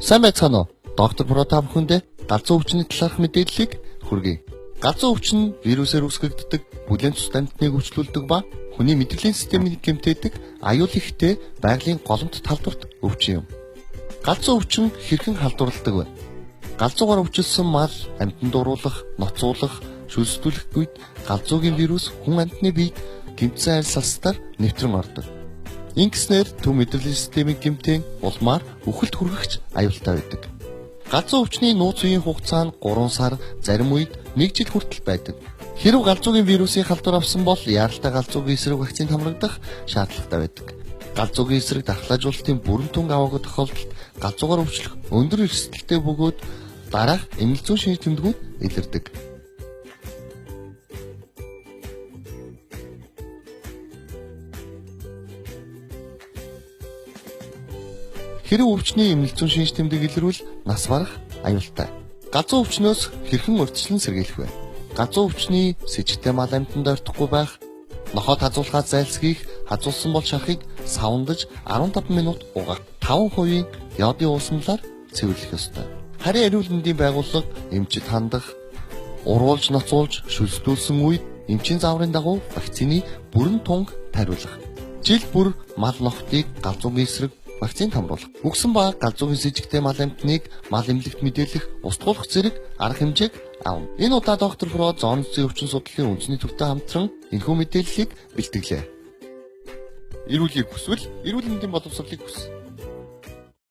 Сайн байцгаана уу? Доктор Про та бүхэндээ галзуу өвчний талаарх мэдээллийг хүргэе. Галзуу өвчин нь вирусээр үүсгэгддэг, бүлээн цус амьтныг өвчлүүлдэг ба хүний мэдрэлийн системийг гэмтээдэг аюул ихтэй байгалийн голомт талбарт өвчин юм. Галзуу өвчин хэрхэн халдварладаг вэ? Галзуугаар өвчлсөн мал амьтанд уруулах, ноцуулах, шүлсдүүлэх үед галзуугийн вирус хүн амьтны биед гэмтсэн арил салстаар нэвтрэн ордог. Ингэснээр төв мэдрэлийн системийг гэмтэн улмаар үхэлд хүргэгч аюултай байдаг. Галзуу өвчний нууц үеийн хугацаа нь 3 сар, зарим үед 1 жил хүртэл байдаг. Хэрэв галзуугийн вирусын халдвар авсан бол яаралтай галзуугийн эсрэг вакцинд хамрагдах шаардлагатай байдаг. Галзуугийн эсрэг дархлаажуулалтын бүрэн түнг аваагүй тохиолдолд галзуугаар өвчлөх өндөр эрсдэлтэй бөгөөд дараах эмнэлэг зүйн шинж тэмдгүүд илэрдэг. Хэрэв өвчний эмнэлэг зүйн шинж тэмдэг илэрвэл нас барах аюултай. Галзуу өвчнөөс хэрхэн урьдчилан сэргийлэх вэ? Галзуу өвчний сэжигтэй мал амьтанд ойртохгүй байх, нохоод хазуулахаас зайлсхийх, хазуулсан бол шахахыг савндаж 15 минут угаах, 5% йодын уусналаар цэвэрлэх ёстой. Харийн эрүүл мэндийн байгууллага эмчид хандах, уруулж ноцуулж шүлсдүүлсэн үед эмчийн зааврын дагуу вакцины бүрэн тунг тариулах. Жил бүр мал нохтыг галзуугийн эсрэг вакцинд хамруулах. Үгсэн ба галзуугийн сэжигтэй мал амьтныг мал эмнэлэгт мэдээлэх, устгуулах зэрэг арга хэмжээг авна. Энэ удаа доктор Про зоон зүйн өвчин судлалын үндэсний төвтэй хамтран энэхүү мэдээллийг бэлтгэлээ. Эрүүлгийг хүсвэл эрүүл мэндийн боловсролыг хүс.